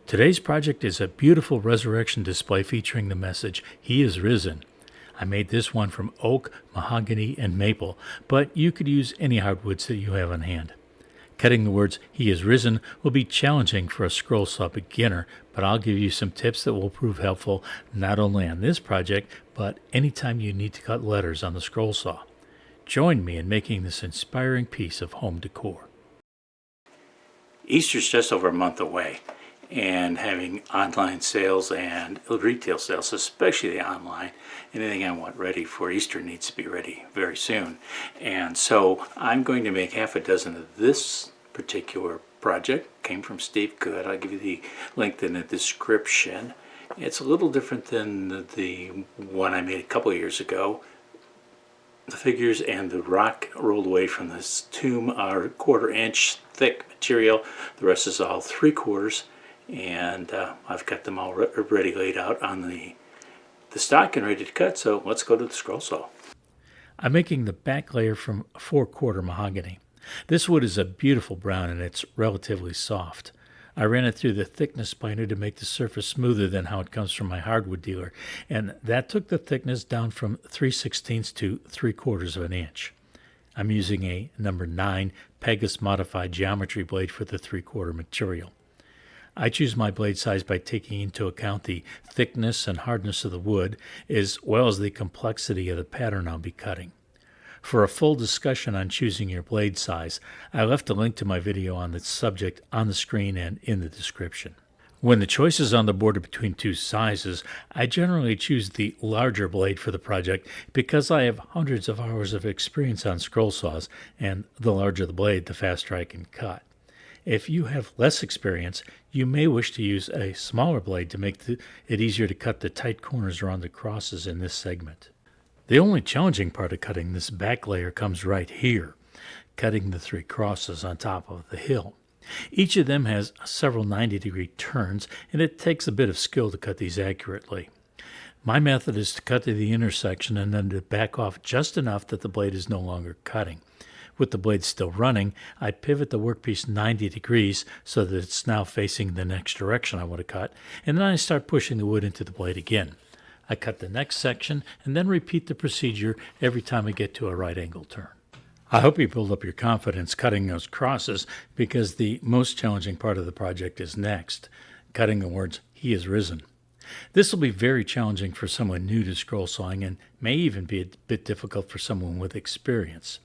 Today's project is a beautiful resurrection display featuring the message, "He is risen." I made this one from oak, mahogany, and maple, but you could use any hardwoods that you have on hand. Cutting the words, "He is risen," will be challenging for a scroll saw beginner, but I'll give you some tips that will prove helpful not only on this project, but anytime you need to cut letters on the scroll saw. Join me in making this inspiring piece of home decor. Easter's just over a month away, and having online sales and retail sales, especially the online, anything I want ready for Easter needs to be ready very soon. And so I'm going to make half a dozen of this particular project. Came from Steve Good. I'll give you the link in the description. It's a little different than the one I made a couple of years ago. The figures and the rock rolled away from this tomb are 1/4 inch thick material. The rest is all 3/4, and I've got them all ready laid out on the stock and ready to cut, so let's go to the scroll saw. I'm making the back layer from 4/4 mahogany. This wood is a beautiful brown and it's relatively soft. I ran it through the thickness binder to make the surface smoother than how it comes from my hardwood dealer, and that took the thickness down from 3/16 to 3/4 of an inch. I'm using a number 9 Pegasus modified geometry blade for the 3/4 material. I choose my blade size by taking into account the thickness and hardness of the wood, as well as the complexity of the pattern I'll be cutting. For a full discussion on choosing your blade size, I left a link to my video on the subject on the screen and in the description. When the choice is on the border between two sizes, I generally choose the larger blade for the project because I have hundreds of hours of experience on scroll saws, and the larger the blade, the faster I can cut. If you have less experience, you may wish to use a smaller blade to make it easier to cut the tight corners around the crosses in this segment. The only challenging part of cutting this back layer comes right here, cutting the 3 crosses on top of the hill. Each of them has several 90-degree turns, and it takes a bit of skill to cut these accurately. My method is to cut to the intersection and then to back off just enough that the blade is no longer cutting. With the blade still running, I pivot the workpiece 90 degrees so that it's now facing the next direction I want to cut, and then I start pushing the wood into the blade again. I cut the next section and then repeat the procedure every time I get to a right angle turn. I hope you build up your confidence cutting those crosses, because the most challenging part of the project is next, cutting the words, "He is risen." This will be very challenging for someone new to scroll sawing and may even be a bit difficult for someone with experience.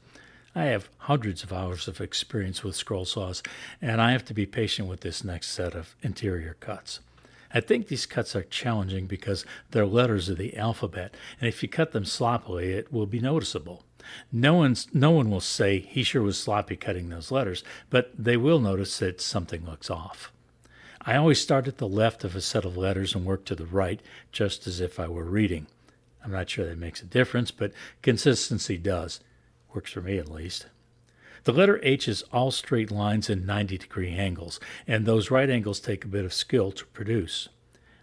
I have hundreds of hours of experience with scroll saws, and I have to be patient with this next set of interior cuts. I think these cuts are challenging because they're letters of the alphabet, and if you cut them sloppily, it will be noticeable. No one will say he sure was sloppy cutting those letters, but they will notice that something looks off. I always start at the left of a set of letters and work to the right, just as if I were reading. I'm not sure that makes a difference, but consistency does. Works for me at least. The letter H is all straight lines and 90-degree angles, and those right angles take a bit of skill to produce.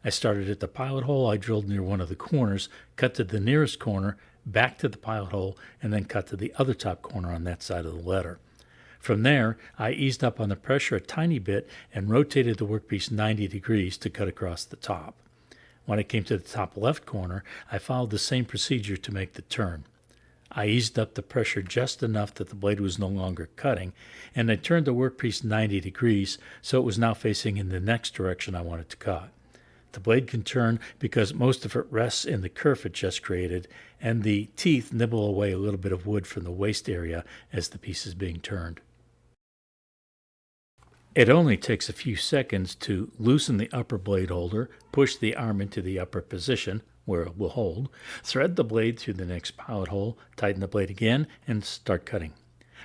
I started at the pilot hole. I drilled near one of the corners, cut to the nearest corner, back to the pilot hole, and then cut to the other top corner on that side of the letter. From there, I eased up on the pressure a tiny bit and rotated the workpiece 90 degrees to cut across the top. When I came to the top left corner, I followed the same procedure to make the turn. I eased up the pressure just enough that the blade was no longer cutting, and I turned the workpiece 90 degrees so it was now facing in the next direction I wanted to cut. The blade can turn because most of it rests in the kerf it just created, and the teeth nibble away a little bit of wood from the waist area as the piece is being turned. It only takes a few seconds to loosen the upper blade holder, push the arm into the upper position, where it will hold, thread the blade through the next pilot hole, tighten the blade again, and start cutting.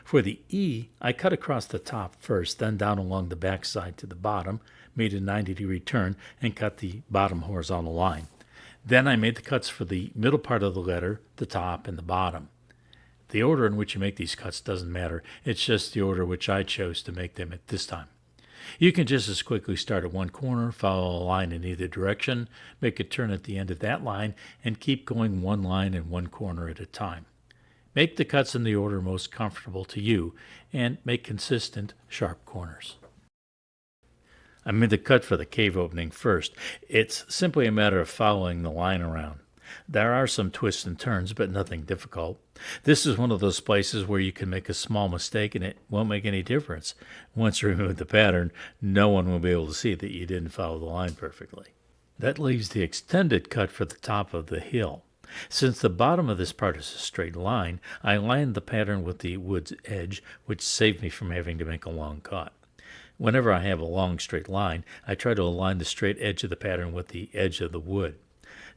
For the E, I cut across the top first, then down along the back side to the bottom, made a 90-degree turn, and cut the bottom horizontal line. Then I made the cuts for the middle part of the letter, the top, and the bottom. The order in which you make these cuts doesn't matter. It's just the order which I chose to make them at this time. You can just as quickly start at one corner, follow a line in either direction, make a turn at the end of that line, and keep going one line and one corner at a time. Make the cuts in the order most comfortable to you, and make consistent, sharp corners. I made the cut for the cave opening first. It's simply a matter of following the line around. There are some twists and turns, but nothing difficult. This is one of those places where you can make a small mistake and it won't make any difference. Once you remove the pattern, no one will be able to see that you didn't follow the line perfectly. That leaves the extended cut for the top of the hill. Since the bottom of this part is a straight line, I lined the pattern with the wood's edge, which saved me from having to make a long cut. Whenever I have a long straight line, I try to align the straight edge of the pattern with the edge of the wood.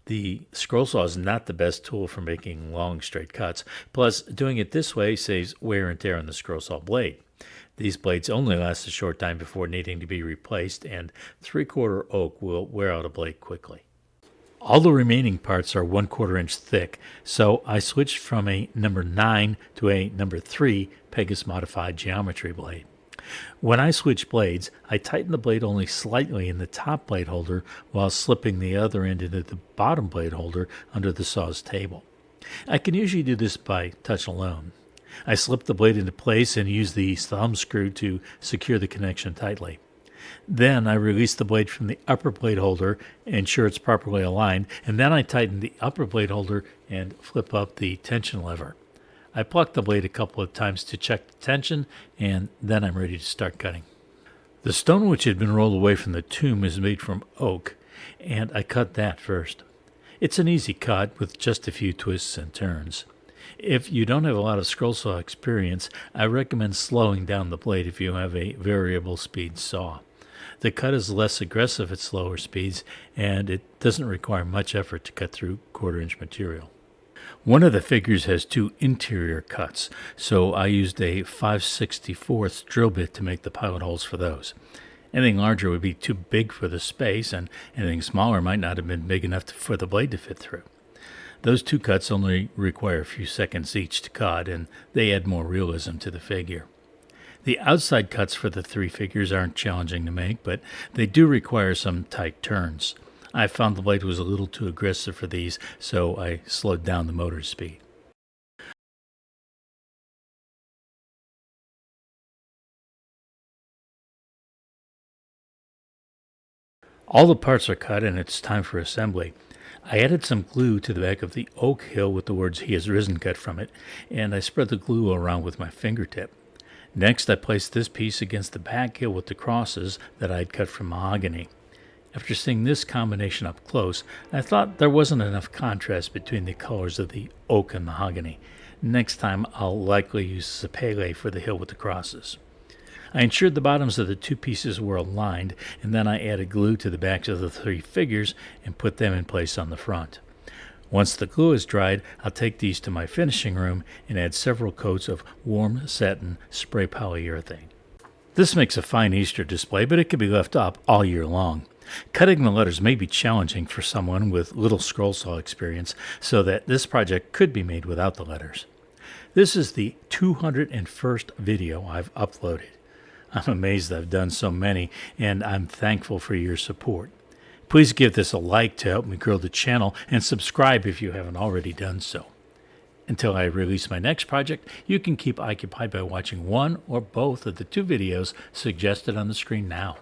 The scroll saw is not the best tool for making long straight cuts, plus doing it this way saves wear and tear on the scroll saw blade. These blades only last a short time before needing to be replaced, and 3/4 oak will wear out a blade quickly. All the remaining parts are 1/4 inch thick, so I switched from a number 9 to a number 3 Pegasus modified geometry blade. When I switch blades, I tighten the blade only slightly in the top blade holder while slipping the other end into the bottom blade holder under the saw's table. I can usually do this by touch alone. I slip the blade into place and use the thumb screw to secure the connection tightly. Then I release the blade from the upper blade holder, ensure it's properly aligned, and then I tighten the upper blade holder and flip up the tension lever. I pluck the blade a couple of times to check the tension, and then I'm ready to start cutting. The stone which had been rolled away from the tomb is made from oak, and I cut that first. It's an easy cut with just a few twists and turns. If you don't have a lot of scroll saw experience, I recommend slowing down the blade if you have a variable speed saw. The cut is less aggressive at slower speeds, and it doesn't require much effort to cut through 1/4 inch material. One of the figures has 2 interior cuts, so I used a 5/64 drill bit to make the pilot holes for those. Anything larger would be too big for the space, and anything smaller might not have been big enough for the blade to fit through. Those 2 cuts only require a few seconds each to cut, and they add more realism to the figure. The outside cuts for the 3 figures aren't challenging to make, but they do require some tight turns. I found the blade was a little too aggressive for these, so I slowed down the motor speed. All the parts are cut and it's time for assembly. I added some glue to the back of the oak hill with the words "He has risen" cut from it, and I spread the glue around with my fingertip. Next, I placed this piece against the back hill with the crosses that I had cut from mahogany. After seeing this combination up close, I thought there wasn't enough contrast between the colors of the oak and mahogany. Next time, I'll likely use sapele for the hill with the crosses. I ensured the bottoms of the 2 pieces were aligned, and then I added glue to the backs of the 3 figures and put them in place on the front. Once the glue is dried, I'll take these to my finishing room and add several coats of warm satin spray polyurethane. This makes a fine Easter display, but it can be left up all year long. Cutting the letters may be challenging for someone with little scroll saw experience, so that this project could be made without the letters. This is the 201st video I've uploaded. I'm amazed I've done so many, and I'm thankful for your support. Please give this a like to help me grow the channel, and subscribe if you haven't already done so. Until I release my next project, you can keep occupied by watching one or both of the 2 videos suggested on the screen now.